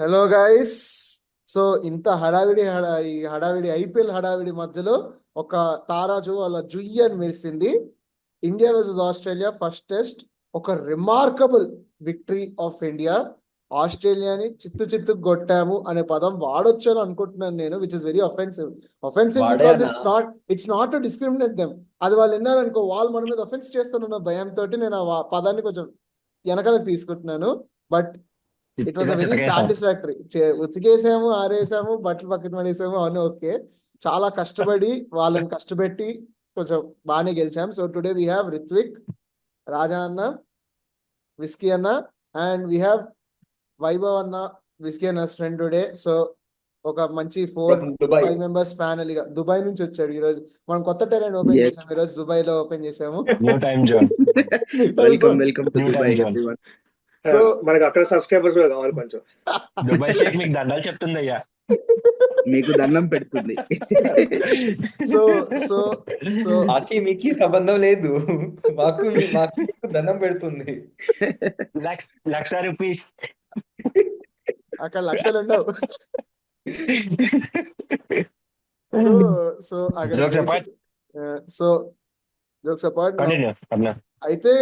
Hello guys. So ఇంత ఈ హడావిడి ఐపీఎల్ హడావిడి మధ్యలో ఒక తారాజు వాళ్ళ జుయ్యి అని మెరిసింది. India versus Australia first test, ఒక రిమార్కబుల్ విక్టరీ ఆఫ్ ఇండియా. ఆస్ట్రేలియాని చిత్తు కొట్టాము అనే పదం వాడొచ్చు అని అనుకుంటున్నాను నేను, which is very offensive because వాడేనా? It's not to discriminate them. అది వాళ్ళు విన్నారనుకో, వాళ్ళు మన మీద అఫెన్స్ చేస్తానన్న భయంతో నేను ఆ పదాన్ని కొంచెం వెనకాలకు తీసుకుంటున్నాను. బట్ ఇట్ వాజ్ చిట్టుగా అ వెరీ చితకేసాం. సాటిస్ఫాక్టరీ. ఉతికేసాము, ఆరేసాము, బట్టలు పక్కన పడేసాము, అవన్నీ ఓకే. చాలా కష్టపడి వాళ్ళని కష్టపెట్టి కొంచెం బాగానే గెలిచాం. So today we have Rithvik, Raja అన్న, విస్కీ అన్న, అండ్ వీ హ్యావ్ వైభవ్ అన్న, విస్కీ అన్న ఫ్రెండ్ టుడే. సో ఒక మంచి ఫ్రమ్ దుబాయ్. 5 మెంబర్స్ ప్యానల్ ఇక దుబాయ్ నుంచి వచ్చాడు ఈ రోజు. మనం కొత్త టెరైన్ ఓపెన్ Yes. చేసాము, ఈ రోజు దుబాయ్ లో ఓపెన్ చేసాము. New time zone. Welcome to New Dubai, time zone. everyone. So మనకి అక్కడ సబ్స్క్రైబర్స్ కూడా కావాలి కొంచెం. దుబాయ్ షేక్ మీకు దండాలు చెప్తుంది అయ్యా. మీకు దండం పెడుతుంది. సో సో సో మాకి మీకి సంబంధం లేదు. మాకు మీకు దండం పెడుతుంది. లక్ష రూపీస్. అక్కడ లక్షలు ఉండవు. సో సో అక్కడ Jokes apart. So jokes apart, Continue, అన్నా. అయితే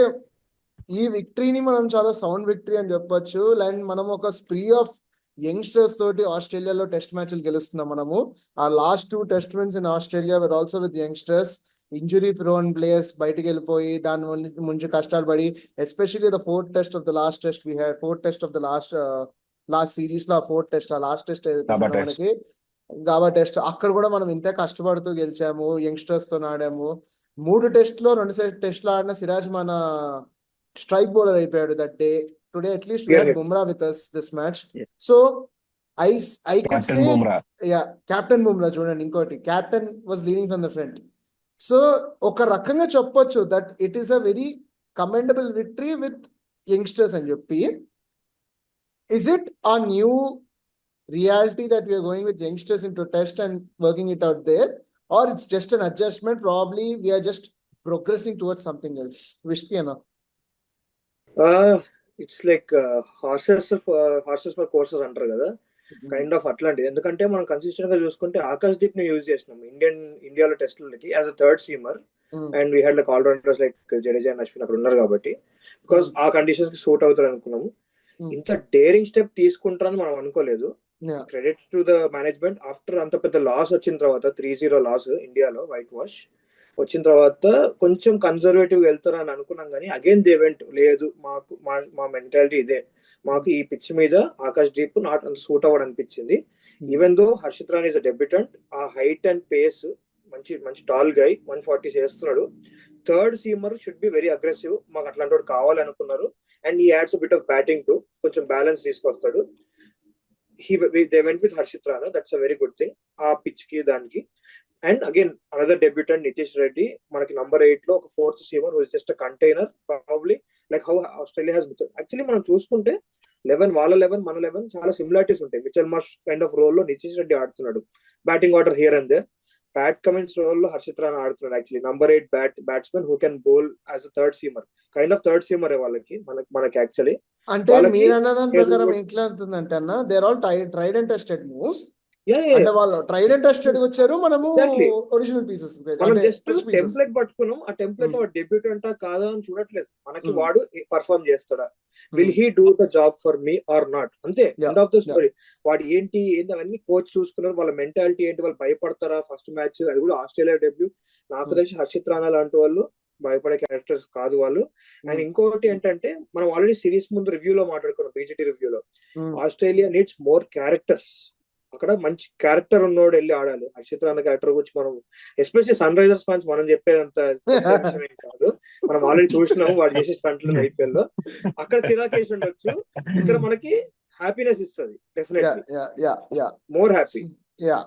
ఈ విక్టరీని మనం చాలా సౌండ్ విక్టరీ అని చెప్పొచ్చు. అండ్ మనం ఒక స్ప్రీ ఆఫ్ యంగ్స్టర్స్ తోటి ఆస్ట్రేలియాలో టెస్ట్ మ్యాచ్లు గెలుస్తున్నాం మనము. ఆ last 2 test wins in Australia were also with youngsters. Injury prone players బయటికి వెళ్ళిపోయి దాని ముందు కష్టాలు పడి, especially the fourth test of the last test we had, fourth test of the last series లో, ఫోర్త్ టెస్ట్, ఆ లాస్ట్ టెస్ట్ Gabba test. మనకి Gabba test, అక్కడ కూడా మనం ఇంతే కష్టపడుతూ గెలిచాము, యంగ్స్టర్స్ తో ఆడాము. 3 టెస్ట్లో 2 టెస్ట్లు ఆడిన సిరాజ్ మన స్ట్రైక్ బౌలర్ అయిపోయాడు that day. Today at least we had Bumrah with us this match. Yes. So I could captain say, Bumrah. Yeah, captain Bumrah చూడండి, ఇంకోటి captain was leading from the front. So ఒక రకంగా చెప్పొచ్చు that it is a very commendable victory with youngsters అని చెప్పి. Is it a new reality that we are going with youngsters into test and working it out there, or it's just an adjustment? Probably we are just progressing towards something else. Vishki Anna. It's like horses for courses అంటారు కదా, kind of అట్లాంటిది. ఎందుకంటే మనం consistent గా చూసుకుంటే ఆకాశ్ దీప్ ని use చేసినాం ఇండియాలో టెస్టులకి as a third seamer, and we had like all rounders like Jadeja and Ashwin అక్కడ ఉన్నారు కాబట్టి, బికాస్ ఆ కండిషన్స్ కి సూట్ అవుతారు అనుకున్నాము. ఇంత డేరింగ్ స్టెప్ తీసుకుంటారని మనం అనుకోలేదు. Yeah. Credits to the management. After అంత పెద్ద లాస్ వచ్చిన తర్వాత, 3-0 లాస్ ఇండియాలో, వైట్ వాష్ వచ్చిన తర్వాత కొంచెం కన్జర్వేటివ్ వెళ్తారని అనుకున్నాం, కానీ అగైన్ దే వెంట్, లేదు మాకు మా మెంటాలిటీ ఇదే, మాకు ఈ పిచ్ మీద ఆకాశ్ దీప్ నాట్ అంత సూట్ అవ్వడం అనిపించింది. Even though Harshit Rana is a debutant, ఆ హైట్ అండ్ పేస్, మంచి టాల్ గై, 140 చేస్తున్నాడు. Third seamer should be very aggressive, మాకు అట్లాంటి వాడు కావాలనుకున్నారు. అండ్ ఈ adds bit of batting too, కొంచెం బ్యాలెన్స్ తీసుకొస్తాడు. they went with Harshit Rana. That's a very good thing. ఆ పిచ్ కి దానికి. And again another debutant Nitish Reddy, మనకి నంబర్ 8 లో ఒక fourth seamer who is just a container, probably like how Australia has. Actually మనం చూసుకుంటే 11 వాళ్ళ 11 మన 11 చాలా సిమిలారిటీస్ ఉంటాయి. Mitchell Marsh kind of role లో నితీష్ రెడ్డి ఆడుతున్నాడు, batting order here and there. Pat Cummins role లో హర్షిత్ రాణా ఆడుతున్నాడు, actually number 8 batsmen who can bowl as a third seamer, kind of third seamer వాళ్ళకి, మనకి యాక్చువల్లీ. అంటే వాళ్ళకి మీరు అన్న దాని ప్రకారం Hazelwood- ఎట్లా అవుతుందంటే అన్న, their all tried and tested moves. Yeah, yeah, అంటే వాళ్ళు ట్రైడ్ అండ్ టెస్టెడ్ వచ్చారు, మనము Exactly. ఒరిజినల్ పీసెస్, మనం అంటే జస్ట్ fresh pieces. టెంప్లెట్ పట్టుకున్నాం. ఆ టెంప్లెట్ లో డెబ్యూటెంట్ కాదా అని చూడట్లేదు, మనకి వాడు పర్ఫార్మ్ చేస్తాడా, will he do the job for me or not, అంతే. End of the story. వాడు ఏంటి అవన్నీ కోచ్ చూసుకున్నారు. వాళ్ళ మెంటాలిటీ ఏంటి, వాళ్ళు భయపడతారా ఫస్ట్ మ్యాచ్, అది కూడా ఆస్ట్రేలియా డెబ్యూ. నాకు తెలిసి హర్షిత్ రాణా లాంటి వాళ్ళు భయపడే క్యారెక్టర్స్ కాదు వాళ్ళు. అండ్ ఇంకొకటి ఏంటంటే, మనం ఆల్రెడీ సిరీస్ ముందు రివ్యూలో మాట్లాడుకున్నాం, బీజేటీ రివ్యూలో, ఆస్ట్రేలియా నీడ్స్ మోర్ క్యారెక్టర్స్. అక్కడ మంచి క్యారెక్టర్ ఉన్నోడు వెళ్ళి ఆడాలి. హర్షిత్ రాణా క్యారెక్టర్ గురించి మనం, ఎస్పెషల్లీ సన్ రైజర్స్ ఫ్యాన్స్, మనం చెప్పేదంత విషయం ఏం కాదు. మనం ఆల్రెడీ చూసినాము వాడు చేసే స్టంట్లు ఐపీఎల్ లో. అక్కడ చిరాకు చేసి ఉండొచ్చు, ఇక్కడ మనకి హ్యాపీనెస్ ఇస్తుంది definitely, more happy. Yeah.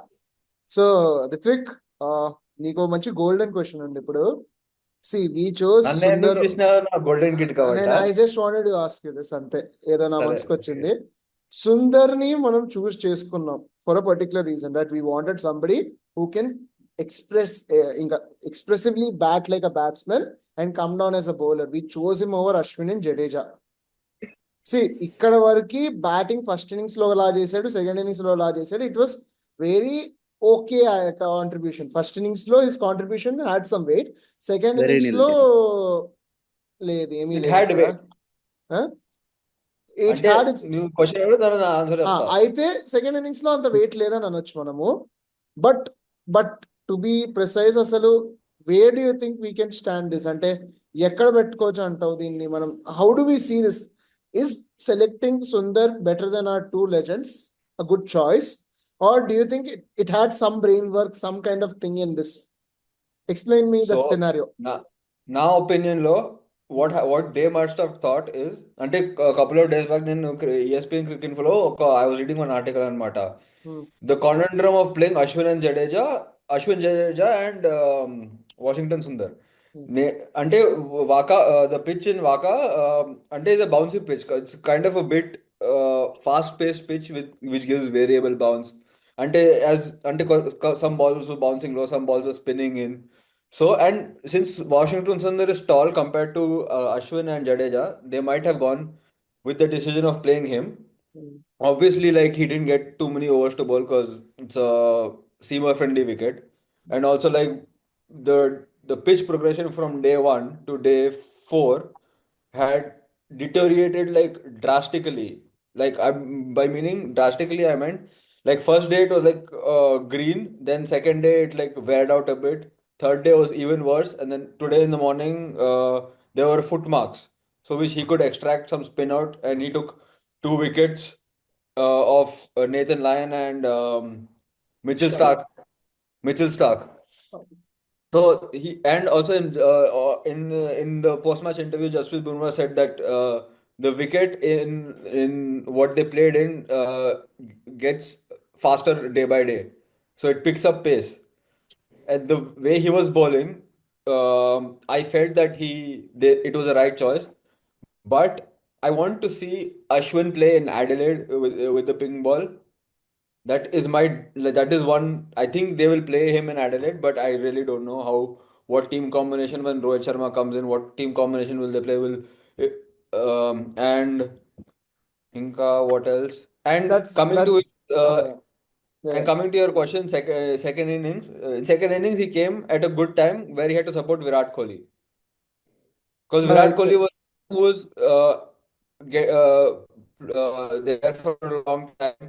So Rithvik, నీకు మంచి గోల్డెన్ క్వశ్చన్ ఉంది ఇప్పుడు. we chose నన్ను ఎందుకు Sundar. చూసినా నా గోల్డెన్ కిడ్ కాబట్టి I just wanted to ask you this, అంతే, ఏదో నా సరే, మనసుకు వచ్చింది. సుందర్ ని మనం చూస్ చేసుకున్నాం for a particular reason, that we wanted somebody who can ఇంకా expressively bat like a batsmen and come down as a bowler. We chose him over Ashwin and Jadeja. ఇక్కడ వరకు బ్యాటింగ్ ఫస్ట్ ఇన్నింగ్స్ లో లా చేశాడు, సెకండ్ ఇన్నింగ్స్ లో లా చేశాడు. It was very okay contribution. First innings లో his contribution had some weight, second Very innings లో nil. లేదు, ఏమీ It లేదు had ఇక్కడ. weight. ఇట్ అంటే హ్యాడ్ ఇట్స్. నువ్వు క్వశ్చన్ అడుగు దాని ఆన్సర్ చెప్తా. అయితే సెకండ్ ఇన్నింగ్స్ లో అంత వెయిట్ లేదని అనొచ్చు మనము. But but to be precise, అసలు where do you think we can stand this? అంటే ఎక్కడ పెట్టుకోవచ్చు అంటావు దీన్ని మనం? How do we see this? Is selecting Sundar better than or two legends a good choice, or do you think it had some brain work, some kind of thing in this? Explain me that So, scenario. నా opinion లో what they must have thought is, అంటే couple of days back నేను ESPN Cricket లో I was reading one article అన్నమాట. The conundrum of playing Ashwin Jadeja and Washington Sundar. అంటే వాకా the pitch in వాకా అంటే is a bouncy pitch. It's kind of a bit fast pace pitch which gives variable bounce. అంటే some balls were bouncing low, some balls were spinning in. So, and since Washington Sundar is tall compared to Ashwin and Jadeja, they might have gone with the decision of playing him. Obviously, like, he didn't get too many overs to bowl because it's a seamer friendly wicket, and also like the pitch progression from day 1 to day 4 had deteriorated like drastically. Like, by meaning drastically, I meant like first day it was like green, then second day it like weared out a bit, third day was even worse, and then today in the morning there were foot marks, so which he could extract some spin out, and he took 2 wickets of Nathan Lyon and Mitchell Stark. So he, and also in the post-match interview, Jasprit Bumrah said that the wicket in what they played in gets faster day by day, so it picks up pace. And the way he was bowling, I felt that it was a right choice. But I want to see Ashwin play in Adelaide with the pink ball. That is one. I think they will play him in Adelaide, but I really don't know what team combination when Rohit Sharma comes in. What team combination will they play? And Inka, what else? And coming to it, and coming to your question, second innings. In second innings, he came at a good time where he had to support Virat Kohli, because Virat Kohli was there for a long time.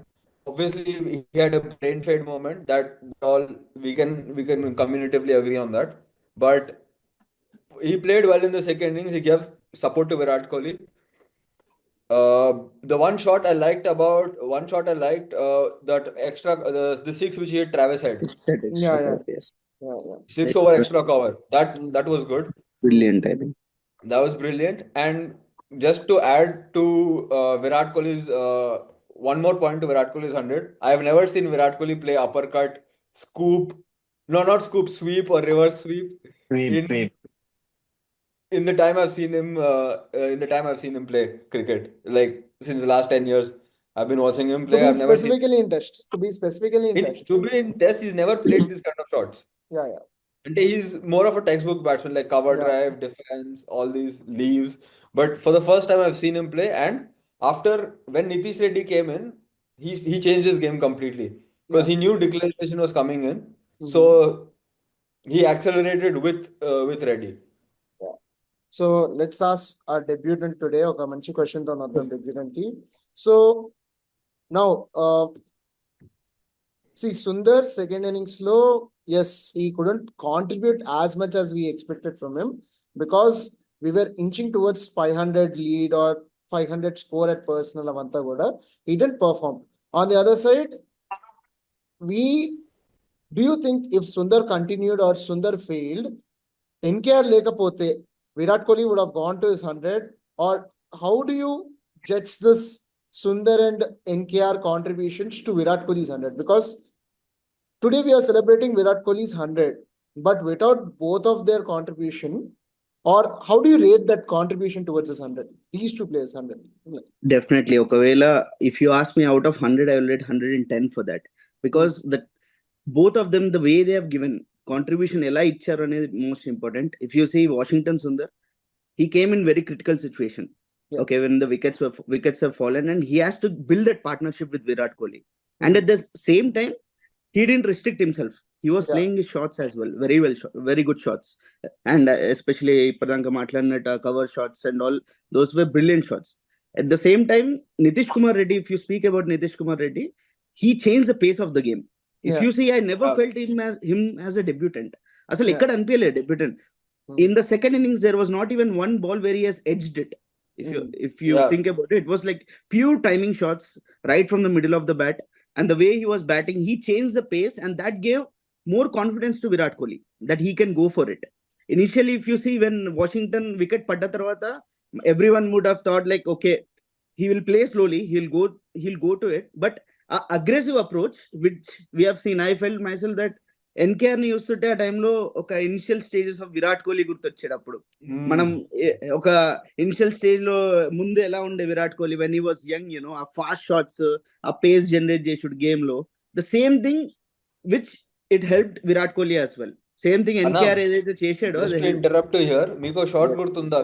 Obviously, he had a brain fade moment. That all we can communicatively agree on that. But he played well in the second innings. He gave support to Virat Kohli. The one shot I liked that extra the 6 which he hit Travis Head. Yes. 6 over extra cover. That was good. Brilliant, I think. That was brilliant. And just to add to Virat Kohli's one more point to Virat Kohli's 100, I have never seen Virat Kohli play uppercut, scoop, no, not scoop, sweep or reverse sweep. Sweep. In the time I've seen him play cricket, like since the last 10 years, I've been watching him play. I've never seen To be specifically in test. To be in test, he's never played this kind of shots. Yeah. And he's more of a textbook batsman, like cover drive, defense, all these leaves. But for the first time, I've seen him play. And after when Nitish Reddy came in, he changed his game completely, because he knew declaration was coming in. So he accelerated with Reddy. So let's ask our debutant today. Okay, manchi question to another debutant ki. So now, see, Sundar second innings low, yes, he couldn't contribute as much as we expected from him, because we were inching towards 500 lead or 500 score at personal avanta kuda. He didn't perform. On the other side, do you think if Sundar continued or Sundar failed, NKR lekapothe Virat Kohli would have gone to his 100? Or how do you judge this Sundar and NKR contributions to Virat Kohli's 100? Because today we are celebrating Virat Kohli's 100, but without both of their contribution, or how do you rate that contribution towards this 100? These two players 100. Definitely. Okavela, if you ask me out of 100, I will rate 110 for that. Because both of them, the way they have given contribution, ela icharu anedi most important. If you see Washington Sundar, he came in very critical situation. Yeah. Okay, when the wickets have fallen, and he has to build that partnership with Virat Kohli. And at the same time, he didn't restrict himself. He was Yeah. playing his shots as well, very good shots, and especially Pradanka Matlanata cover shots and all, those were brilliant shots. At the same time, Nitish Kumar Reddy, if you speak about Nitish Kumar Reddy, he changed the pace of the game. If Yeah. you see, I never Yeah. felt him as a debutant. Asal Yeah. ekkada అనిపించలేదు debutant. Hmm. In the second innings, there was not even one ball where he has edged it. If you Yeah. think about it, it was like pure timing shots right from the middle of the bat. And the way he was batting, he changed the pace, and that gave more confidence to Virat Kohli that he can go for it. Initially, if you see, when Washington wicket padda tarvata, everyone would have thought like, okay, he will play slowly, he'll go to it. But aggressive approach, which we have seen, I felt myself that NKR ని చూస్తుంటే ఆ టైంలో ఒక initial stages of Virat Kohli గుర్తొచ్చాడు. అప్పుడు మనం ఒక initial stage లో ముందు ఎలా ఉండే Virat Kohli when he was young, you know, ఆ ఫాస్ట్ షాట్స్, ఆ పేస్ జనరేట్ చేసుడు గేమ్ లో, the same thing which it helped Virat Kohli as well. Same thing NKR ఏదైతే చేశాడో Just అది to interrupt you here, మీకు షాట్ గుర్తుందా?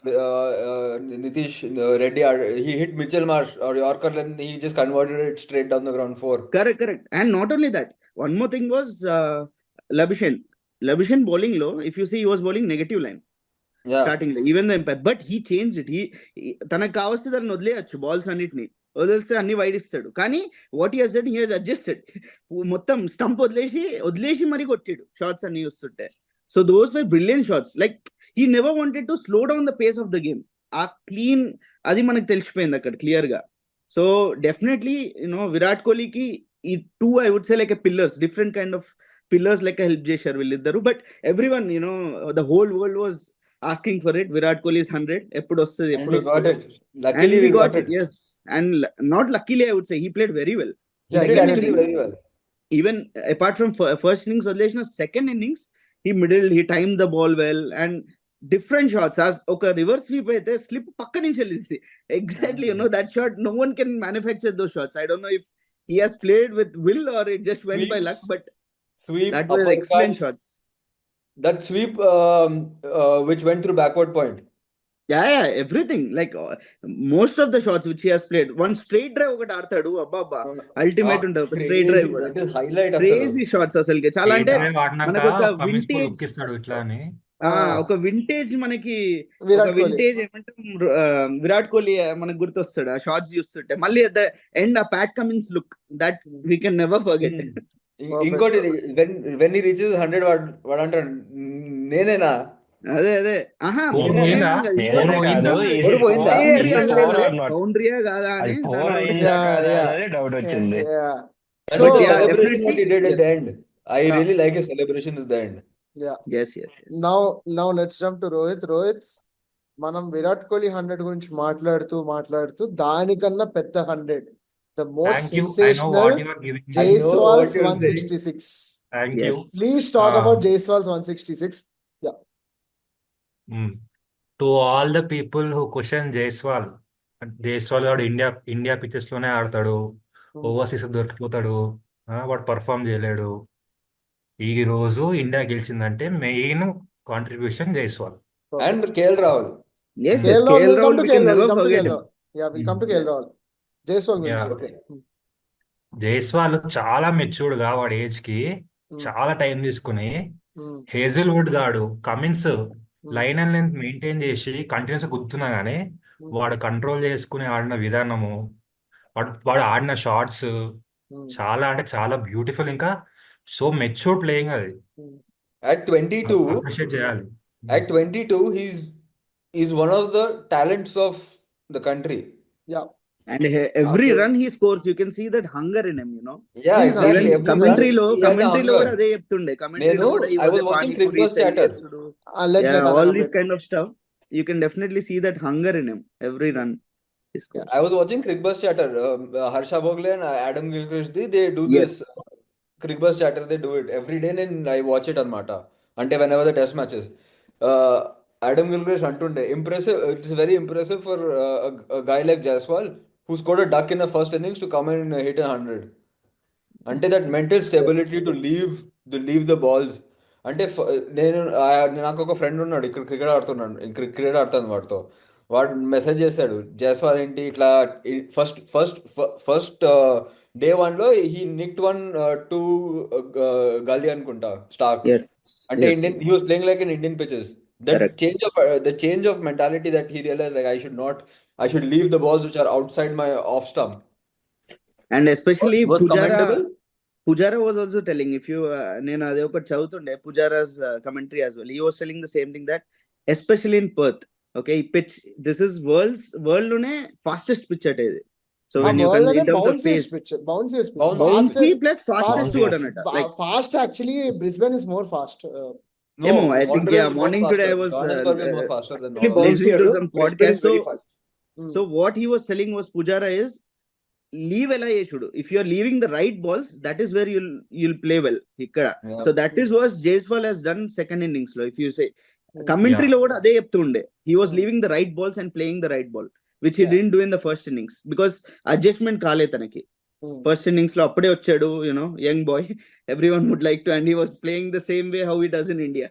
Nitish Reddy, he hit Mitchell Marsh or Yorker and he just converted it straight down the ground 4. Correct. And not only that, one more thing was Labuschagne bowling low. If you see, he was bowling negative line Yeah. starting లో, even the impact, but he changed it. తనకు కావస్తే దాన్ని వదిలేయచ్చు, balls అన్నిటిని వదిలేస్తే అన్ని wide ఇస్తాడు. కానీ what he has done, he has adjusted. మొత్తం stump వదిలేసి మరి కొట్టాడు షాట్స్ అన్ని చూస్తుంటే. So those were brilliant shots. Like he never wanted to slow down the face of the game. ఆ క్లీన్ అది మనకు తెలిసిపోయింది అక్కడ క్లియర్ గా. సో డెఫినెట్లీ విరాట్ కోహ్లీకి ఈ two, I would say like a pillars, different kind of pillars లెక్క help చేశారు వీళ్ళిద్దరు. But every one, the whole world was asking for it. Virat Kohli is 100. ఎప్పుడు వస్తుంది, And ఎప్పుడు we got వస్తుంది? it. Luckily, And we got it. yes. And not luckily, I would say, he played very well. He did Second actually innings, very well. even apart from first innings వదిలేసిన, second innings he timed the ball well and different shots. As ఒక reverse sweep అయితే slip పక్క నుంచి వెళ్ళింది. Exactly, that shot, no one can manufacture those shots. I don't know if he has played with will or it just went by luck, but Sweep, that was uppercut, excellent shots. that sweep which went through backward point. Yeah, everything. Like most of the shots which he has played, one straight drive ఒకటి ఆడతాడు, అబ్బా ultimate ఉంటుంది ఒక straight Crazy. Drive కూడా. That is highlight అసలు. Crazy shots అసలుకి చాలా. అంటే మనకు ఒక వింటేజ్, ఉక్కిస్తాడు ఇట్లా అని. ఒక వింటేజ్ మనకి, ఒక విరాట్ కోహ్లీ. వింటేజ్ ఏమంటారు, విరాట్ కోహ్లీ మనకు గుర్తొస్తాడు ఆ షాట్స్ చూస్తుంటే. మళ్ళీ అట్ ద ఎండ్ ఆ Pat Cummins look, that we can never forget. ఇంకోటి, when he reaches 100, వాడు అంటాడు, నేనేనా? అదే ఆహా, ఫోర్ పోయిందా? నేనే కాదు, ఫోర్ పోయిందా? బౌండరీయా కాదా అని అది 4 నాకు అయిందా Yeah, కాదా yeah. అనేది డౌట్ వచ్చింది. Yeah. And So, the yeah, celebration definitely, what he did at the yes. end, I Yeah. really like his celebration at the end. yeah. yes. Now let's jump to Rohit. మనం విరాట్ కోహ్లీ 100 గురించి మాట్లాడుతూ దానికన్నా పెద్ద 100, the most Thank you. I know sensational, what you are giving. I know Jaiswal's what you're 166. Thank Yes. you. Please talk Ah. about Jaiswal's 166. To all the people who question Jaiswal గాడు India pitches లోనే ఆడతాడు, overseas దొరికిపోతాడు, వాడు perform చేయలేడు. ఈ రోజు India గెలిచిందంటే main contribution Jaiswal. And KL Rahul. Yes, KL KL Rahul, Rahul, we can never we'll come to forget KL him. Rahul. Yeah, we'll come to KL Rahul. Jaiswal Yeah. గురించి. Okay. Jaiswal చాలా matured గా వాడి age కి చాలా time తీసుకుని, Hazlewood గాడు Cummins line and length maintain చేసి continuous గుర్తున్నా గానీ వాడు కంట్రోల్ చేసుకుని ఆడిన విధానము, వాడు ఆడిన షాట్స్ చాలా అంటే చాలా బ్యూటిఫుల్. ఇంకా సో మెచ్యూర్డ్ ప్లేయింగ్ అది. At 22, అప్రిషియేట్ చేయాలి. at 22, he's one of the talents of the country. Yeah. And every Okay. run he scores, you can see that hunger in him, Yeah, He's exactly. hungry. Every Commentary run, లో he has a hunger. కూడా అదే చెప్తుండే. Commentary లో కూడా I was watching Crick Bus Chatter. all these kind of stuff, you can definitely see that hunger in him. Every run he scores. I was watching Crick Bus Chatter. Harsha Bhogle and Adam Gilchrist, they do Yes. this Crick Bus Chatter. They do it every day, and I watch it అనమాట. అంటే whenever the test matches. Adam Gilchrist అంటుండే, impressive. It's very impressive for a guy like Jaiswal who scored a duck in the first innings to come and hit 100. అంటే that mental stability to leave the balls. అంటే నాకు ఒక friend ఉన్నాడు, ఇక్కడ cricket ఆడుతాను వాడితో. వాడు మెసేజ్ చేశాడు జైస్వాల్ ఏంటి ఇట్లా ఫస్ట్ డే 1 లో హీ నిక్డ్ 2 గల్లీ అనుకుంటా స్టార్క్. Yes, అంటే yes, Indian he was playing like in Indian pitches. correct. The change of mentality that he realized, like I should leave the balls which are outside my off stump And especially was commendable. Pujara was also telling, if you నేను అదే ఒకటి చదువుతుండే Pujara's commentary as well. He was telling the same thing, that especially in Perth, okay, pitch, this is world లోనే fastest pitch at ఇది. So ఆ when you world can, అనే in terms of bouncious pace, pitch, bouncious pitch, Bouncy. bouncy plus fastest Bouncy. కూడా అన్నట. Like fast actually Brisbane is more fast. No, Emo, I think, Wanderers yeah, is more morning today I faster. was Johannesburg is more faster than Actually, Wanderers. listening to Bouncy some Brisbane podcast. is very fast. So what he was telling was, Pujara is, leave ఎలా చేసుడు. If you are leaving the right balls, that is where you'll play well ఇక్కడ. Yeah. So that is what Jaiswal has done second innings లో. If you say commentary లో కూడా అదే చెప్తుండే, he was leaving the right balls and playing the right ball, which he Yeah. didn't do in the first innings because adjustment కాలే తనకి. First innings లో అప్పుడే వచ్చాడు, young boy, everyone would like to, and he was playing the same way how he does in India.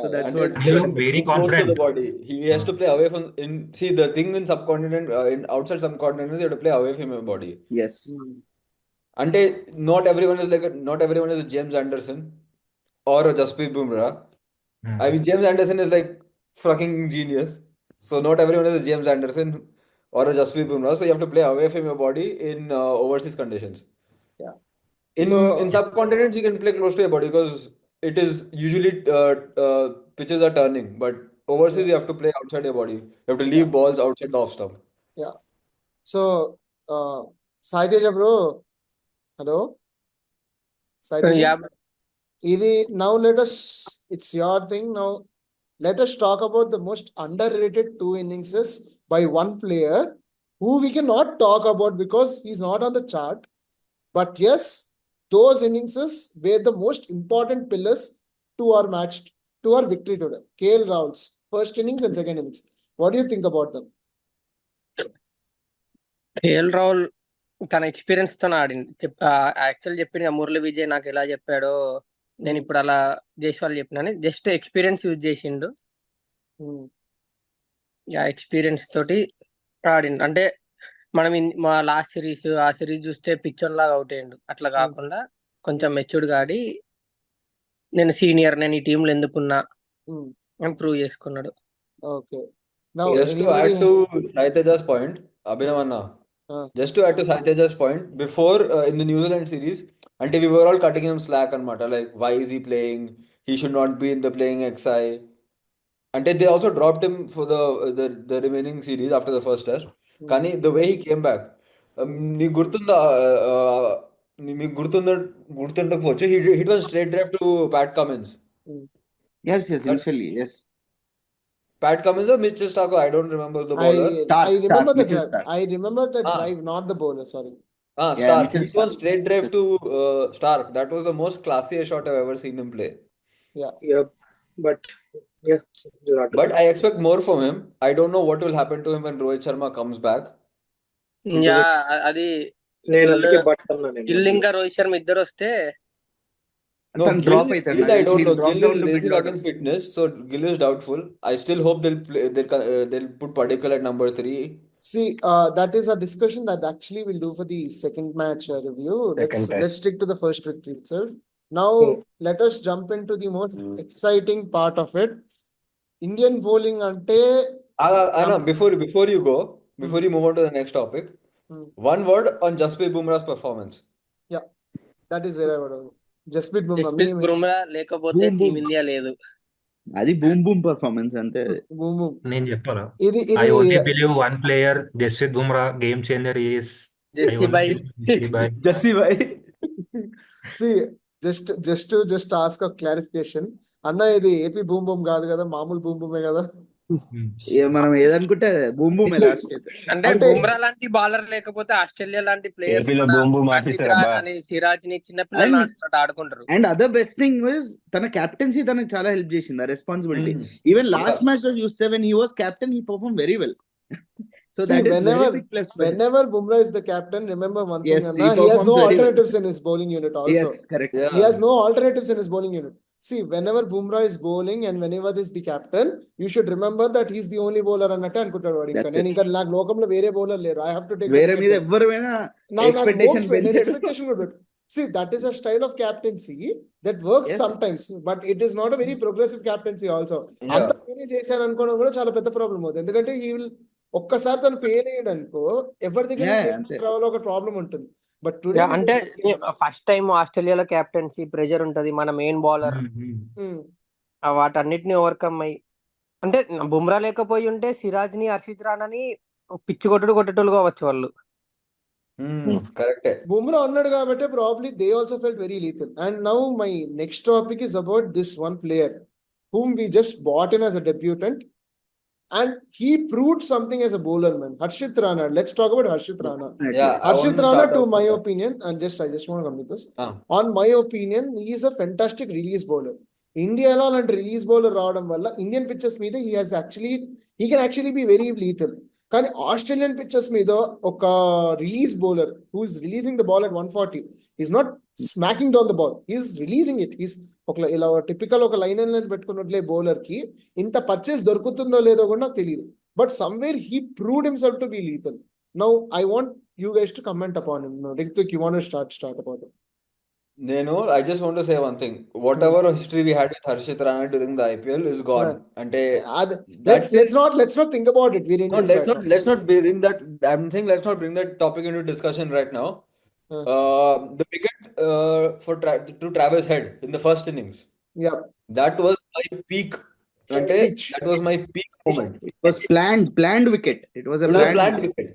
So that's And what. it's He looked very too close to the confident. body. He has to play away from. See, the thing in subcontinent, in outside subcontinent, is you have to play away from your body. Yes. Ante not everyone is a James Anderson or a Jasprit Bumrah. I mean, James Anderson is like fucking genius. So not everyone is a James Anderson or a Jasprit Bumrah. So you have to play away from your body in overseas conditions. Yeah. In So- in subcontinents, you can play close to your body because it is usually pitches are turning. But overseas, you have to play outside your body. You have to leave balls outside the off stump. So Sai Teja bro, hello Sai Teja, Yeah, ఇది now it's your thing now. Let us talk about the most underrated 2 innings by one player who we cannot talk about because he's not on the chart. But yes, those innings were the most important pillars to our match, to our victory today. KL Rahul's first innings and second innings. What do you think about them? KL Rahul తన experience తో ఆడింది. Actual చెప్పిన మురళి విజయ్ నాకు ఎలా చెప్పాడో నేను ఇప్పుడు అలా జైస్వాల్ చెప్పినాను. జస్ట్ ఎక్స్పీరియన్స్ యూజ్ చేసిండు. ఎక్స్పీరియన్స్ తోటి ఆడిండు. అంటే మనం మా లాస్ట్ సిరీస్, ఆ సిరీస్ చూస్తే పిచ్చర్ లాగా అవుట్ అయ్యిండు. అట్లా కాకుండా కొంచెం మెచ్యూర్డ్ గా ఆడి, నేను సీనియర్, నేను ఈ టీంలో ఎందుకున్నా అని ప్రూవ్ చేసుకున్నాడు. Okay. Now, Just to add to Saiteja's point, Abhinav Anna, just to add to Saiteja's point, before in the New Zealand series, until we were all cutting him slack and matter, like why is he playing? He should not be in the playing XI. Until they also dropped him for the remaining series after the first test. Kani, the way he came back, నీకు గుర్తుండకపోవచ్చు, he was straight drive to Pat Cummins. Yes, initially, yes. Pat Cummins or Mitchell Stark, I don't remember the bowler. I remember the Mitchell drive. Stark. I remember the Ah. drive, not the bowler. Sorry. Yeah, Stark. Mitchell He Stark. was straight drive to Stark. That was the most classiest shot I've ever seen him play. Yeah, but yeah, But I expect more from him. I don't know what will happen to him when Rohit Sharma comes back. Yeah, అది నేను అందుకే but అన్నా నేను. గిల్ ఇంకా రోహిత్ శర్మ ఇద్దరు వస్తే No, తను drop అవుతాడు. Gill, I don't know. Drop Gill down is to racing middle order. against fitness, so Gill is doubtful. I still hope they'll put Padikkal at number 3. See, that is a discussion that actually we'll do for the second match review. Second test. Let's stick to the first victory itself. Now, let us jump into the most exciting part of it. Indian bowling ante Anna, before you go, before you move on to the next topic, one word on Jasprit Bumrah's performance. that is where I would Jasprit Bumrah. Jasprit Bumrah లేకపోతే Boom, team boom. India లేదు. అది boom performance అంతే. Boom, boom. నేను చెప్పాలా? ఇది I only believe one player, Jasprit Bumrah, game changer is Jassi bhai. Jassi bhai. See, just ask a clarification. అన్న, ఇది AP boom boom కాదు కదా, మామూలు బూమ్ బూమే కదా. మనం ఏదనుకుంటే బూమ్ లాస్ట్ అయితే. అంటే బుమ్రా లాంటి బౌలర్ లేకపోతే ఆస్ట్రేలియా లాంటి ప్లేయర్స్ ఏపీలో boom boom ఆపేశారబ్బా. సిరాజ్ ని చిన్న పిల్లలు ఆడుకుంటారు. And other best thing was తన కెప్టెన్సీ తనకు చాలా హెల్ప్ చేసింది, ఆ రెస్పాన్సిబిలిటీ. ఈవెన్ లాస్ట్ మ్యాచ్ లో చూస్తే when he was captain, he performed very well. So See, that is whenever- very big plus for him. Whenever Bumrah is the captain, remember one thing, Yes, Anna, he he has performs no very well. alternatives in his bowling unit also. Yes, correct. Yeah. He has no alternatives in his bowling unit. see, whenever Bumrah is bowling and whenever is the captain, you should remember that he's the only bowler అన్నట్టే అనుకుంటాడు వాడు. ఇంకా That's నేను ఇంకా నాకు లోకంలో వేరే bowler లేరు. I have to take వేరే మీద ఎవరైనా నాకు expectation hopes నేను పెంచాడు. expectation కూడా పెట్టు. See, that is a style of captaincy that works Yes. sometimes, but it is not a very progressive captaincy also. Yeah. అంత ఫెయిల్ చేశారు అనుకోవడం కూడా చాలా పెద్ద ప్రాబ్లం అవుతుంది. ఎందుకంటే he will ఒక్కసారి తను ఫెయిల్ అయ్యాడు అనుకో ఎవరి దగ్గర Yeah, నుంచి అంతే. రావాలో ఒక ప్రాబ్లం ఉంటుంది. బట్ టుడే Yeah, అంటే ఫస్ట్ టైం ఆస్ట్రేలియాలో క్యాప్టెన్సీ ప్రెజర్ ఉంటది, మన మెయిన్ బౌలర్ వాటన్నిటిని ఓవర్కమ్ అయ్యి, అంటే బుమ్రా లేకపోయి ఉంటే సిరాజ్ ని హర్షిత్ రాణాని పిచ్చి కొట్టేటోళ్ళు కావచ్చు వాళ్ళు. కరెక్టే. Bumrah ఉన్నాడు కాబట్టి probably they also felt very lethal. And now my next topic is about this one player whom we just bought in as a debutant, and he proved something as a bowler, man. Harshit Rana. Let's talk about Harshit Rana. Yeah, I want Harshit to Rana, start to off my with that. opinion, and I just want to come with this. Ah. On my opinion, he is a fantastic release bowler. ఇండియాలో అలాంటి release bowler రావడం వల్ల Indian pitches మీద he can actually be very lethal. కానీ Australian pitches మీద ఒక release bowler who is releasing the ball at 140 is not smacking down the ball, is releasing it. Is ఒక ఇలా టిపికల్ ఒక line అనేది పెట్టుకున్నట్లే బౌలర్ కి ఇంత పర్చేస్ దొరుకుతుందో లేదో కూడా నాకు తెలియదు. But somewhere he proved himself to be lethal. Now I want you guys to comment upon him. Rituk, you want to start about him. I just want to say one thing. Whatever history we had with Harshit Rana during the IPL is gone. అంటే Let's not think about it. We're no, Indians right now. let's not bring that. I'm saying let's not bring that topic into discussion right now. The wicket to Travis Head in the first innings. Yeah. That was my peak. అంటే Pitch. that was my peak moment. It was planned wicket. It was a It was a planned planned wicket.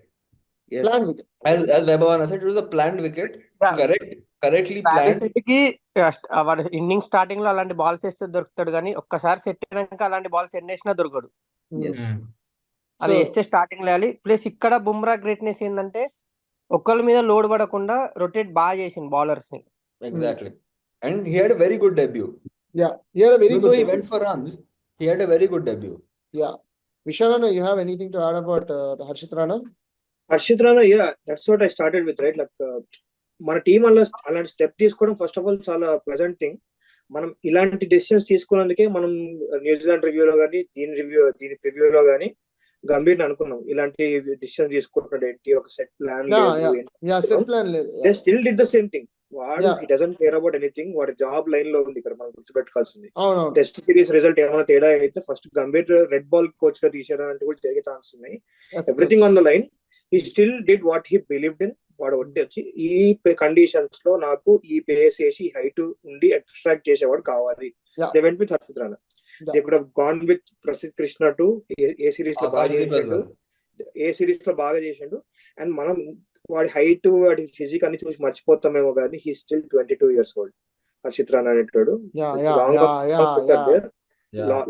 Yes. Plan wicket. As Vaibhavan said, it was a planned wicket. Yeah. Correctly Travis planned. హెడ్కి వాడు inning starting లో అలాంటి balls వేస్తే దొరుకుతాడు, కానీ ఒక్కసారి set అయినాక అలాంటి balls ఎన్ని వేసినా దొరకడు. Yes. అది So- వేస్తే స్టార్టింగ్ లో వేయాలి. ప్లస్ ఇక్కడ బుమ్రా గ్రేట్నెస్ ఏంటంటే ఒక్కళ్ళ మీద లోడ్ పడకుండా రొటేట్ బాగా చేసింది బౌలర్స్ ని. Exactly. And he had a very good debut. Yeah. He had a very Even good though he debut. went for runs, he had a very good debut. Yeah. Vishalana, you have anything to add about Harshit Rana? Harshit Rana, that's what I started with, right? Like మన team వల్ల అలాంటి step తీసుకోవడం first of all చాలా pleasant thing. మనం ఇలాంటి decisions తీసుకున్నందుకే మనం New Zealand రివ్యూలో కానీ దీని ప్రివ్యూలో కానీ గంభీర్ అనుకున్నాం. ఇలాంటి డెసిషన్ తీసుకుంటున్నాడు ఏంటి, ఒక set plan Yeah, set plan లేదు. They still did the same thing. వాడు Yeah. He doesn't care about anything. వాడి జాబ్ లైన్ లో ఉంది ఇక్కడ, మనం గుర్తుపెట్టుకోవాల్సింది. అవునవును. టెస్ట్ సిరీస్ రిజల్ట్ ఏమైనా తేడా అయితే first Gambhir red ball coach గా తీసేయడం అంటే కూడా జరిగే ఛాన్స్ ఉన్నాయి. Everything on the line. He still did what he believed in. వాడు వచ్చి ఈ కండిషన్స్ లో నాకు ఈ పేస్ వేసి హైట్ ఉండి ఎక్స్ట్రాక్ట్ చేసేవాడు కావాలి. Yeah. They went with Harshit Rana. They could have gone with Prasidh Krishna to a series లో బాగా చేసిండు. అండ్ మనం వాడి హైట్, వాడి ఫిజిక్ అన్ని చూసి మర్చిపోతామేమో కానీ he still 22 years old. Harshit Rana అనేటోడు.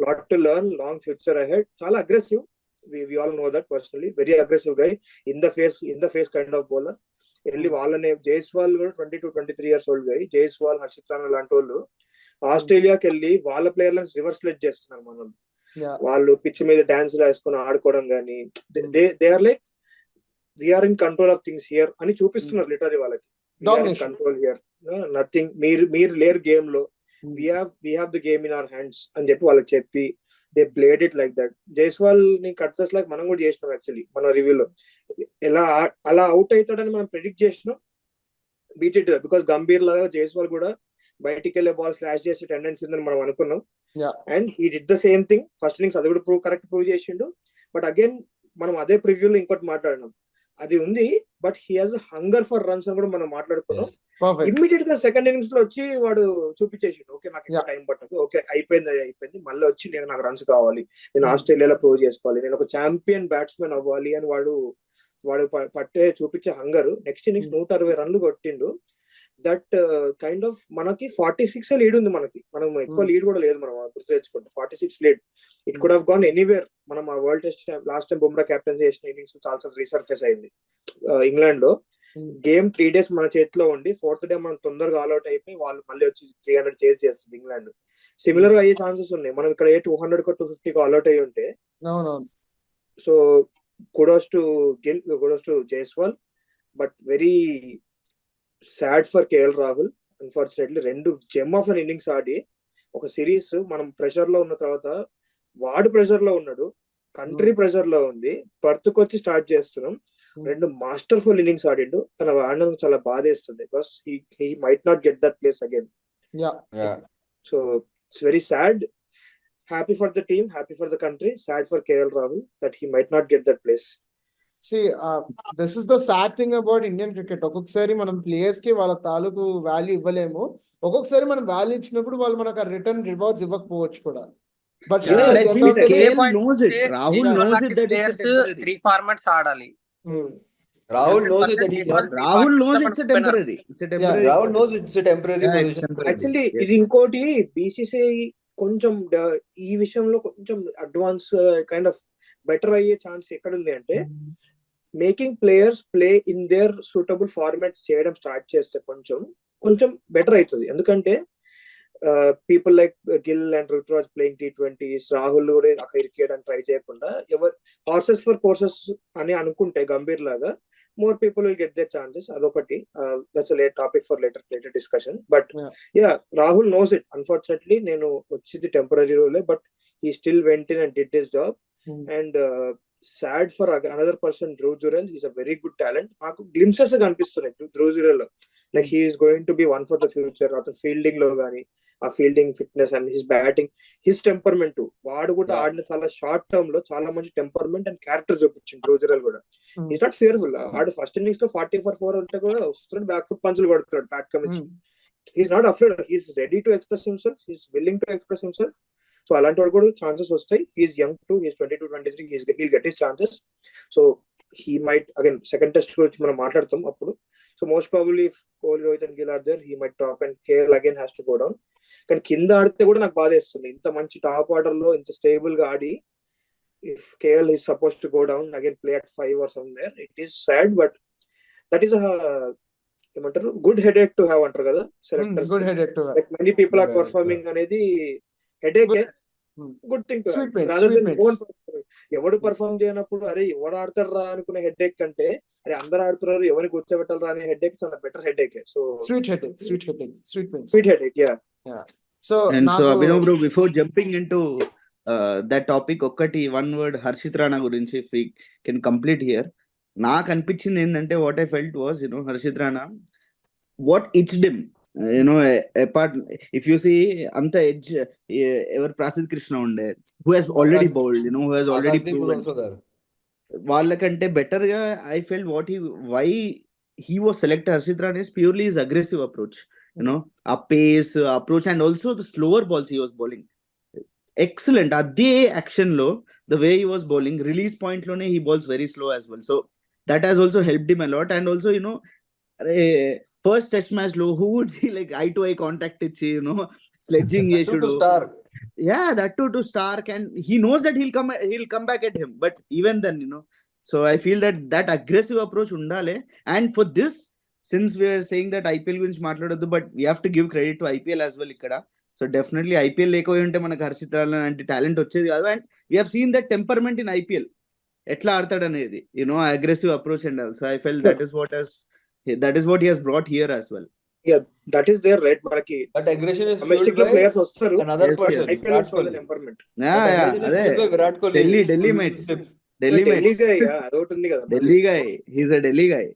Lot to learn, long future ahead. చాలా aggressive. We all know that personally. Very aggressive guy, in the face kind of bowler. వెళ్ళి వాళ్ళనే జైస్వాల్ కూడా 22-23 years old guy. Jaiswal, Harshit Rana లాంటి వాళ్ళు ఆస్ట్రేలియాకి వెళ్ళి వాళ్ళ ప్లేయర్లను రివర్స్ లెట్ చేస్తున్నారు. మనం వాళ్ళు పిచ్ మీద డాన్స్ వేసుకుని ఆడుకోవడం కానీ, they are like we're in control of things here అని చూపిస్తున్నారు లిటరలీ వాళ్ళకి. కంట్రోల్ హియర్, నథింగ్, మీరు లేరు గేమ్ లో, we have the game in our hands అని చెప్పి వాళ్ళకి చెప్పి they played it like that. Jaiswal ని కట్ లైక్ మనం కూడా చేసినాం యాక్చువల్లీ మన రివ్యూలో. అలా అవుట్ అవుతాడని మనం ప్రెడిక్ట్ చేసినాం. బీట్ ఇట్, బికాస్ గంభీర్ లాగా జైస్వాల్ కూడా బయటికి వెళ్ళే బాల్ స్లాష్ చేసే టెండెన్సీ ఉందని మనం అనుకున్నాం. And he did the same thing first innings. అది కూడా కరెక్ట్ ప్రూవ్ చేసిండు. బట్ అగైన్ మనం అదే ప్రివ్యూలో ఇంకోటి మాట్లాడినాం, అది ఉంది. But he has hunger for runs అని కూడా మనం మాట్లాడుకున్నాం. ఇమ్మీడియట్ గా సెకండ్ ఇన్నింగ్స్ లో వచ్చి వాడు చూపించేసిండు, ఓకే నాకు ఇంకా టైం పట్టదు, ఓకే అయిపోయింది, మళ్ళీ వచ్చి నాకు రన్స్ కావాలి, నేను ఆస్ట్రేలియాలో ప్రూవ్ చేసుకోవాలి, నేను ఒక ఛాంపియన్ బ్యాట్స్మెన్ అవ్వాలి అని వాడు చూపించే హంగర్. నెక్స్ట్ ఇన్నింగ్స్ 160 runs కొట్టిండు. దట్ కైండ్ ఆఫ్ మనకి 46 లీడ్ ఉంది. మనం ఎక్కువ లీడ్ కూడా లేదు, మనం గుర్తు తెచ్చుకుంటే 46 lead. It could have gone anywhere. మనం ఆ world test last time Bumrah captaincy చేసిన ఇన్నింగ్స్ చాలా రీసర్ఫేస్ అయింది ఇంగ్లాండ్ లో. గేమ్ 3 days మన చేతిలో ఉండి 4th day మనం తొందరగా ఆల్అౌట్ అయిపోయి వాళ్ళు మళ్ళీ వచ్చి 300 చేజ్ చేస్తుంది ఇంగ్లాండ్. సిమిలర్ గా అయ్యే ఛాన్సెస్ ఉన్నాయి. మనం ఇక్కడ 200 250 ఆల్అౌట్ అయ్యి ఉంటే. So kudos to Jaiswal. But very sad for KL Rahul. Unfortunately 2 gem of an innings ఆడి ఒక సిరీస్ మనం ప్రెషర్ లో ఉన్న తర్వాత వాడు ప్రెషర్ లో ఉన్నాడు, కంట్రీ ప్రెషర్ లో ఉంది, పర్త్కి వచ్చి స్టార్ట్ చేస్తున్నాం, రెండు మాస్టర్ఫుల్ ఇన్నింగ్స్ ఆడిండు. తన ఆడినందుకు చాలా బాధేస్తుంది because he might not get that place again. Yeah. So it's very sad. Happy for the team, happy for the country, sad for KL Rahul that he might not get that place. See, this is the sad thing about Indian cricket. ఒక్కొక్కసారి మనం players కి వాళ్ళ తాలూకు value ఇవ్వలేము. ఒక్కొక్కసారి మనం value ఇచ్చినప్పుడు వాళ్ళు మనకు ఆ రిటర్న్ రివార్డ్స్ ఇవ్వకపోవచ్చు కూడా. But Yeah, still, at I the end feel of the day, KL knows it. Rahul knows it that it's a temporary. 3 formats ఆడాలి. Rahul knows it that he's not. Rahul knows it's a temporary. It's a temporary. Rahul knows it's a temporary Yeah, it's position. temporary. Actually Yes. ఇది ఇంకోటి BCCI కొంచెం ఈ విషయంలో కొంచెం advance kind of better అయ్యే chance ఎక్కడ ఉంది అంటే, making players play in there suitable format చేయడం స్టార్ట్ చేస్తే కొంచెం బెటర్ అవుతుంది. ఎందుకంటే people like Gill and Ruturaj playing T20s, Rahul కూడా అక్కడ ఇరికేయడానికి ట్రై చేయకుండా ఎవరు హార్సెస్ ఫర్ కోర్సెస్ అని అనుకుంటే గంభీర్ లాగా more people will get their chances. అదొకటి, that's late topic for later discussion. But yeah, Rahul knows it. Unfortunately నేను వచ్చింది టెంపరీ రోలే, but he still went in and did his job. And sad for another person, Dhruv Jurel. He's a very good talent. నాకు glimpses కనిపిస్తున్నాయి ధ్రువ్ జురెల్ లో. Like he's going to be one for the future. అతను fielding లో కానీ ఆ fielding fitness and his batting, his temperament, వాడు కూడా ఆడిన చాలా షార్ట్ టర్మ్ లో చాలా మంచి టెంపర్మెంట్ అండ్ క్యారెక్టర్ చూపించింది ధ్రువ్ జురెల్ కూడా. Is not fearful. ఆడు ఫస్ట్ ఇన్నింగ్స్ లో 40 for 4 ఉంటే కూడా వస్తున్నాడు, బ్యాక్ ఫుట్ పంచులు కొడుతున్నాడు బ్యాట్ కమించి. He's not afraid. He's ready to express himself, he's willing to express himself. So అలాంటి వాడు కూడా ఛాన్సెస్ వస్తాయి. He's young too, he's 22-23, he'll get his chances. So he might again second test గురించి మనం మాట్లాడతాం అప్పుడు. So most probably if Kohli, Rohit and Gill are there, he might drop and KL again has to go down. కానీ కింద ఆడితే కూడా నాకు బాధ వేస్తుంది. ఇంత మంచి టాప్ ఆర్డర్ లో ఇంత స్టేబుల్ గా ఆడి if KL is suppose to go down again play at 5 or somewhere, it is sad. But that is ఏమంటారు, గుడ్ హెడేక్ టు హ్యావ్ అంటారు కదా selectors. Good headache to like many people are performing అనేది headache, good thing to Sweet pains, rather sweet than pains. ఎవడు perform చేయనప్పుడు అరే ఎవడు ఆడతాడు రా అనుకునే హెడేక్ కంటే అరే అందరు ఆడుతున్నారు ఎవరికి కూర్చోబెట్టాలరా అనే హెడేక్ చాలా better headache. So sweet headache, sweet pains. Sweet headache. Yeah. So And so నాకు Abhinav bro, before jumping into that topic, ఒక్కటి one word హర్షిత్ రాణా గురించి if we can complete here. నాకు అనిపించింది ఏంటంటే, what I felt was, Harshit Rana, what itched him, apart, if you see అంత edge, ఎవరు ప్రసిద్ధ్ కృష్ణ ఉండే, who has already bowled, who has already Akash Deep was proven, also there. వాళ్ళకంటే better గా I felt why he was selected Harshit Rana is purely his aggressive approach, ఆ pace approach and also the slower balls he was bowling. Excellent. అదే action లో the way he was bowling, release point లోనే he bowls very slow as well. So that has also helped him a lot. And also, first test match లో who would he like eye to eye contact ఇచ్చి, sledging To చేసుడు. Stark. Yeah, that too to Stark, and he knows that he'll come back at him. But even then, so I feel that aggressive approach undale. And for this, since we are saying that IPL గురించి మాట్లాడొద్దు, but we have to give credit to IPL as well ఇక్కడ. So definitely IPL లేకపోయి ఉంటే మనకు హర్షిత్ రాణా లాంటి talent వచ్చేది కాదు. And we have seen that temperament in IPL, ఎట్లా ఆడతాడు అనేది, aggressive approach and all. So I felt that is what he has brought here as well. Yeah, that is there right. మనకి That aggression is fueled domestic లో by players వస్తారు, another Yes, person, yes. IPL Virat for the Kohli. Temperament. That aggression is అదే fueled by Virat Kohli. Delhi Full mates. tips. Delhi Delhi guy, అదొకటి ఉంది కదా. Delhi guy, he's a Delhi guy.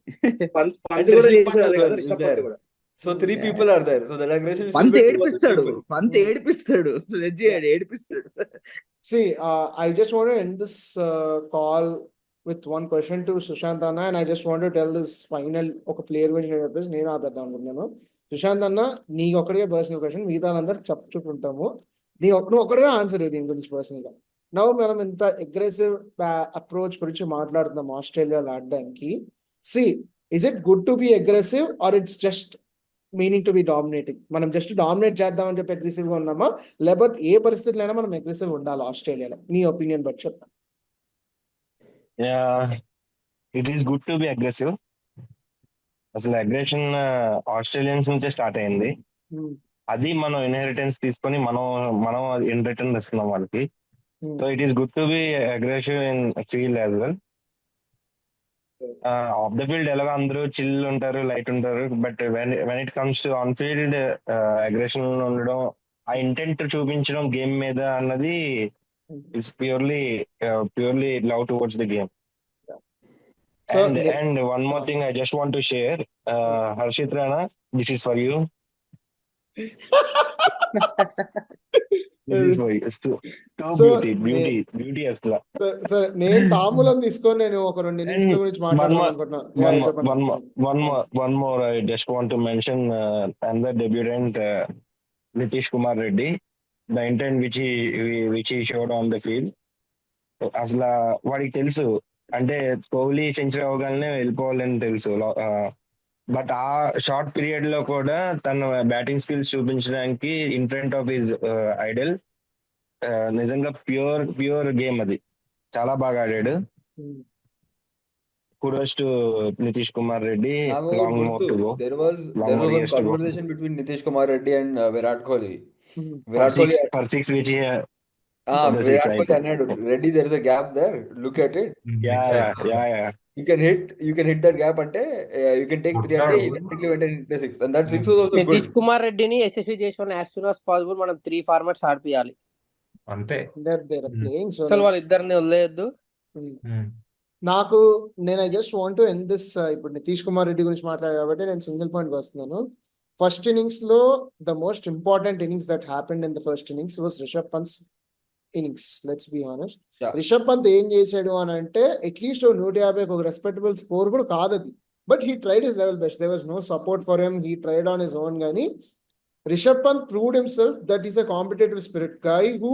Pant And కూడా Rishabh Pant చేశారు as అదే well కదా, is Rishabh there. Pant కూడా. So 3 people are there. So that aggression is fueled Pant by 2 other ఏడిపిస్తాడు, people. పంత్ ఏడిపిస్తాడు, ఏడిపిస్తాడు. See, I just want to end this call with one question to Sushant Anna, and I just want to tell this final ఒక player గురించి చెప్పేసి నేను ఆపేద్దాం అనుకుంటున్నాను. సుశాంత్ అన్న, నీకు ఒక్కడిగా పర్సనల్ క్వశ్చన్, మిగతా అందరు చెప్పుకుంటాము. నువ్వు ఒక్కడిగా ఆన్సర్ దీని గురించి పర్సనల్ గా. నవ్వు మనం ఇంత అగ్రెసివ్ అప్రోచ్ గురించి మాట్లాడుతున్నాం ఆస్ట్రేలియాలో ఆడడానికి. Is it good to be aggressive or it's just meaning to be dominating? మనం జస్ట్ డామినేట్ చేద్దామని చెప్పి అగ్రెసివ్ గా ఉన్నామా, లేకపోతే ఏ పరిస్థితుల్లో అయినా మనం అగ్రెసివ్ ఉండాలి ఆస్ట్రేలియాలో? నీ ఒపీనియన్ బట్టి చెప్పు. It is good to be aggressive. అసలు అగ్రెషన్ ఆస్ట్రేలియన్స్ నుంచే స్టార్ట్ అయింది. అది మనం ఇన్హెరిటెన్స్ తీసుకొని మనం ఇన్ రిటర్న్ ఇస్తున్నాం వాళ్ళకి. So it is good to be aggressive in field as well. Of the field ఎలాగో అందరూ చిల్ ఉంటారు, లైట్ ఉంటారు. But when it comes to on field aggression ఉండడం ఆ ఇంటెంట్ చూపించడం గేమ్ మీద అన్నది it's purely love towards the game. So And one more thing I just want to share, Harshit Rana, this is for you. This is for you. Too So, beauty అసలు. సరే నేను తాంబూలం తీసుకొని నేను ఒక 2 innings And గురించి one మాట్లాడదాం more, అనుకుంటున్నాను. one Yeah, more, చెప్పండి. one more. I just want to mention another debutant, Nitish Kumar Reddy. The intent which he showed on the field. అసలు వాడికి తెలుసు, అంటే కోహ్లీ సెంచరీ అవగానే వెళ్ళిపోవాలని తెలుసు. బట్ ఆ షార్ట్ పీరియడ్ లో కూడా తన బ్యాటింగ్ స్కిల్స్ చూపించడానికి in front of his Idol, నిజంగా ప్యూర్ గేమ్ అది. చాలా బాగా ఆడాడు. Kudos to Nitish Kumar Reddy. నాకు లాంగ్ మోర్ గుర్తు to go. there was Long more one years to go. conversation between Nitish Kumar Reddy and Virat Kohli. Hmm. Virat Kohli For six which he the six Virat Kohli అయిపోయింది. అన్నాడు, Reddy there is a gap there, look at it, Yeah. you can hit that gap అంటే you can take 3 అంటే he definitely went and hit the 6 and that 6 was also Nitish good. Kumar రెడ్డిని యశస్వి చేసుకుని as soon as possible మనం 3 formats ఆడిపియాలి. అంతే. They're playing so అసలు much. వాళ్ళిద్దరిని వదిలేయద్దు. నాకు నేను I just want to end this. ఇప్పుడు నితీష్ కుమార్ రెడ్డి గురించి మాట్లాడారు కాబట్టి నేను సింగిల్ పాయింట్ వస్తున్నాను. ఫస్ట్ ఇన్నింగ్స్ లో the most important innings that happened in the first innings was Rishabh Pant innings. Let's be honest. Yeah. Rishabh Pant ఏం చేశాడు అని అంటే అట్లీస్ట్ 150 ఒక రెస్పెక్టబుల్ స్కోర్ కూడా కాదు అది, but he tried his level best. There was no support for him, he tried on his own. కానీ Rishabh Pant proved himself that he's a competitive spirit guy who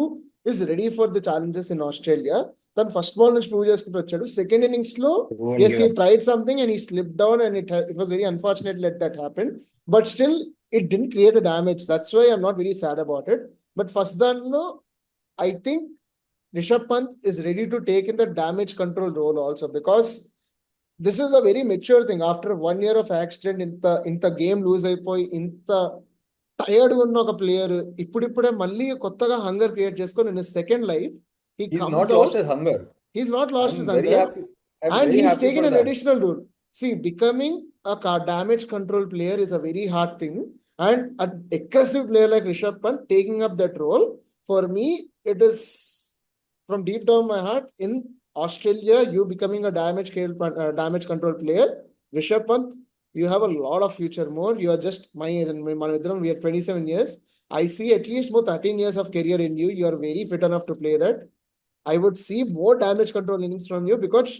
is ready for the challenges in Australia. తను first ball నుంచి prove చేసుకుంటూ వచ్చాడు. Second innings లో yes, he tried something and he slipped down and it was very unfortunate that happened, but still it didn't create a damage. That's why I'm not very sad about it. But first danlo I think Rishabh Pant is ready to take in the damage control role also, because this is a very mature thing. After 1 year of accident, ఇంత game loose అయిపోయి ఇంత tired ఉన్న ఒక player ఇప్పుడిప్పుడే మళ్ళీ కొత్తగా hunger create చేసుకొని in his second life he He's comes not out. lost his hunger. He's not lost I'm his very hunger. happy. I'm And very he's happy taken for an that. additional role. See, becoming a damage control player is a very hard thing. And an aggressive player like Rishabh Pant taking up that role, for me, it is from deep down my heart, in Australia, you becoming a damage control player, Rishabh Pant, you have a lot of future more. You are just my age, and we are 27 years. I see at least more 13 years of career in you. You are very fit enough to play that. I would see more damage control innings from you, because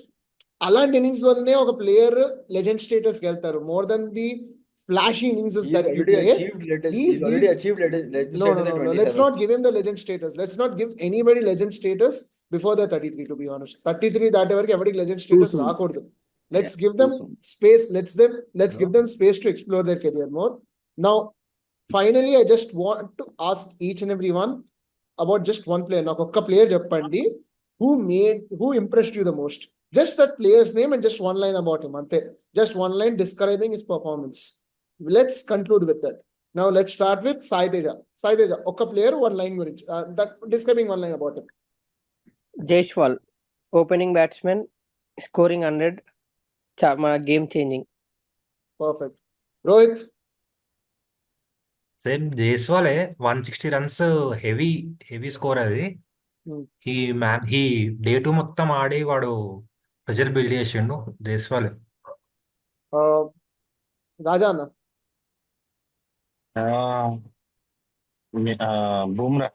అలాంటి innings వల్లనే ఒక player legend status కి వెళ్తారు, more than the flashy innings He's that you already play. achieved he's already achieved legend No, status at let's 27. not give him the legend status. Let's not give anybody legend status before they're 33, to be honest. 33 దాటే వరకు ఎవరికి legend status soon. రాకూడదు. Let's Yeah, give too them soon. space. Let's give them space to explore their career more. Now, finally, I just want to ask each and every one about just one player. నాకు ఒక్క player చెప్పండి who impressed you the most. Just that player's name and just one line about him. Ante. Just one line describing his performance. Let's conclude with that. Now let's start with Sai Teja. Sai Teja, oka player, one line gurinchi. That describing one line about him. Jaiswal opening batsmen, scoring 100, మన game changing. Perfect. Rohit. Same జైస్వాలే, 160 runs, heavy score అది. He day 2 మొత్తం ఆడి వాడు pressure build చేసిండు జైస్వాలే. Rajana. Bumrah.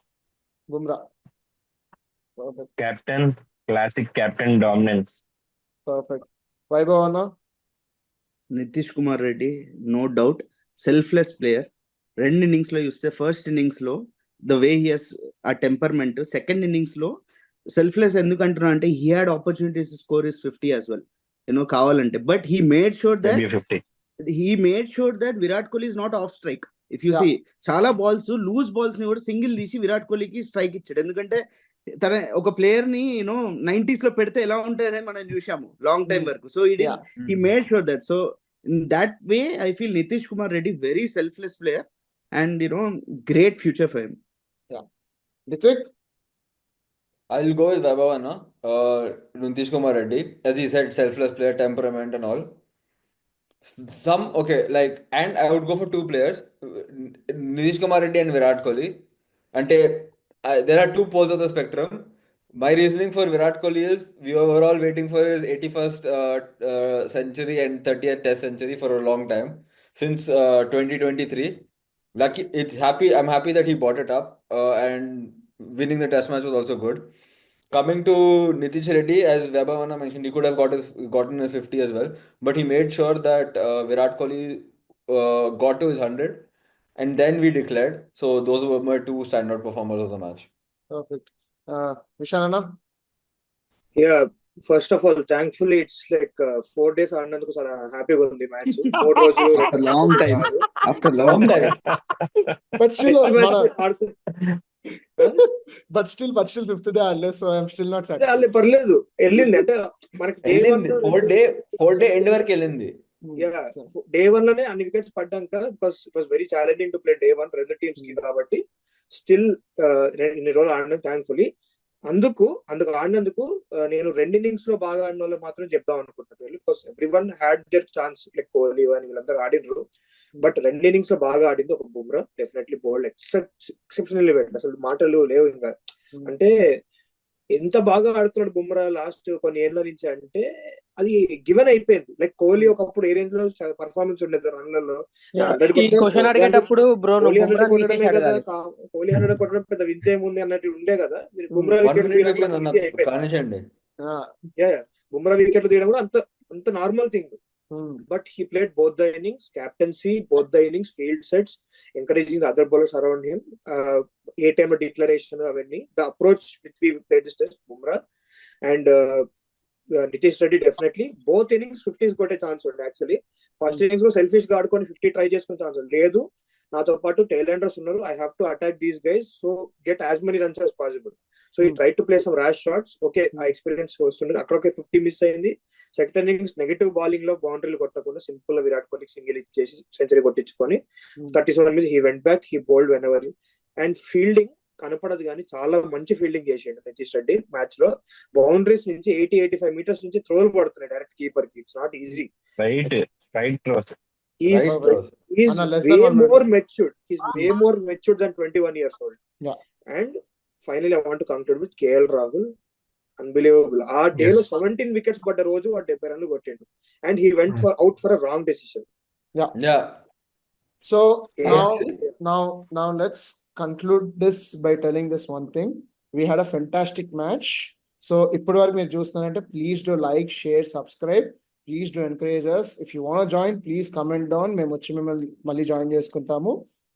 Perfect. Captain, classic captain dominance. Perfect. Vaibhav Anna. Nitish Kumar Reddy, no doubt selfless player. 2 innings లో చూస్తే ఫస్ట్ ఇన్నింగ్స్ లో ద వే హీ హెస్ ఆ టెంపర్మెంట్, సెకండ్ ఇన్నింగ్స్ లో సెల్ఫ్లెస్ ఎందుకు అంటున్నా అంటే he had opportunities score is 50 as well, కావాలంటే. But he made sure that Maybe 50. Virat Kohli is not off strike. If you Yeah. See చాలా balls, loose balls ని కూడా single తీసి విరాట్ కోహ్లీకి స్ట్రైక్ ఇచ్చాడు. ఎందుకంటే తన ఒక ప్లేయర్ ని 90s లో పెడితే ఎలా ఉంటాయని మనం చూసాము లాంగ్ టైం వరకు. So Yeah. he made sure that. So in that way, I feel Nitish Kumar Reddy very selfless player, and great future for him. Ritvik. I'll go with Vaibhav Anna. Nitish Kumar Reddy, as he said, selfless player, temperament and all. Okay, like, and I would go for 2 players, Nitish Kumar Reddy and Virat Kohli. అంటే there are two poles of the spectrum. My reasoning for Virat Kohli is we were all waiting for his 81st century and 30th Test century for a long time since 2023. I'm happy that he brought it up, and winning the Test match was also good. Coming to Nitish Reddy, as Vaibhav mentioned, he could have gotten his 50 as well, but he made sure that Virat Kohli got to his 100, and then we declared. So those were my two standout performers of the match. Perfect. Vishan Anna? Yeah, first of all, thankfully it's like 4 days ఆడినందుకు చాలా హ్యాపీగా ఉంది match. 3 రోజులు After long time. After long time. But still, ఆడుతుంది. but still fifth day ఆడలేదు, so I'm still not satisfied. అల్లే పర్లేదు, వెళ్ళింది అంటే మనకి day one వెళ్ళింది లో- ఫోర్ డే ఎండ్ వరకు వెళ్ళింది. డే 1 లోనే అన్ని వికెట్స్ పడ్డాక, because it was very challenging to play day 1 రెండు టీమ్స్ కి. కాబట్టి స్టిల్ ఇన్ని రోజులు ఆడినాం థ్యాంక్ఫుల్లీ. అందుకు ఆడినందుకు నేను రెండు ఇన్నింగ్స్ లో బాగా ఆడిన వాళ్ళు మాత్రం చెప్దాం అనుకుంటున్నాను. Because every one had their chance, like Kohli అని వీళ్ళందరూ ఆడినరు. బట్ రెండు ఇన్నింగ్స్ లో బాగా ఆడింది ఒక Bumrah, definitely bowled exceptional event, అసలు మాటలు లేవు ఇంకా. అంటే ఎంత బాగా ఆడుతున్నాడు బుమ్రా లాస్ట్ కొన్ని ఏళ్ల నుంచి అంటే అది గివెన్ అయిపోయింది. లైక్ కోహ్లీ ఒకప్పుడు ఏ రేంజ్ లో పర్ఫార్మెన్స్ ఉండేది రన్లలో. ఈ క్వశ్చన్ అడిగేటప్పుడు బ్రో కోహ్లీ నువ్వు 100 బుమ్రాని కొట్టడమే తీసేసి కదా, అడగాలి. కోహ్లీ 100 కొట్టడం పెద్ద వింతేముంది అన్నట్టు ఉండే కదా. మీరు బుమ్రా 150 వికెట్లు వికెట్లు తీయడం కూడా అయిపోయింది. కానివ్వండి. బుమ్రా వికెట్లు తీయడం కూడా అంత normal thing. But he played both the innings, captaincy, both the innings, field sets, encouraging the other bowlers around him. A-time declaration avani, the approach which we played this test, Bumrah and Nitish Reddy definitely. Both innings 50s got a chance on actually. First innings lo selfish ga adukoni 50 try chesukone chance ledu. నాతో పాటు tailenders ఉన్నారు. I have to attack these guys, so get as many runs as possible. So he tried to play some rash shots. Okay, ఆ experience వస్తుంది. అక్కడ ఒక 50 miss అయింది. Second innings negative bowling లో బౌండరీలు కొట్టకుండా సింపుల్ గా విరాట్ కోహ్లీకి సింగిల్ ఇచ్చేసి సెంచరీ కొట్టించుకొని 37 మీద he went back, he bowled when ever. And fielding కనపడదు కానీ చాలా మంచి ఫీల్డింగ్ చేసిండు నితీష్ రెడ్డి మ్యాచ్ లో. బౌండరీస్ నుంచి 80-85 మీటర్స్ నుంచి త్రోల్ పడుతున్నాయి డైరెక్ట్ కీపర్ కి. It's not easy. Right throws. He's Anna, less way than 1 more minute. matured. He's way more matured than 21 years old. Yeah. And finally, I want to conclude with KL Rahul. Unbelievable. ఆ day లో 17 wickets పడ్డ రోజు వాడు 70 రన్లు కొట్టిండు. And he went out for a wrong decision. Yeah. So now let's conclude this by telling this one thing. We had a fantastic match. So ఇప్పటి వరకు మీరు చూస్తున్నారంటే please do like, share, subscribe. Please do encourage us. If you want to join, please comment down. మేము వచ్చి మిమ్మల్ని మళ్ళీ join చేసుకుంటాము.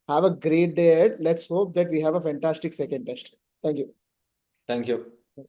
Have a great day ahead. Let's hope that we have a fantastic second test. Thank you. Thank you.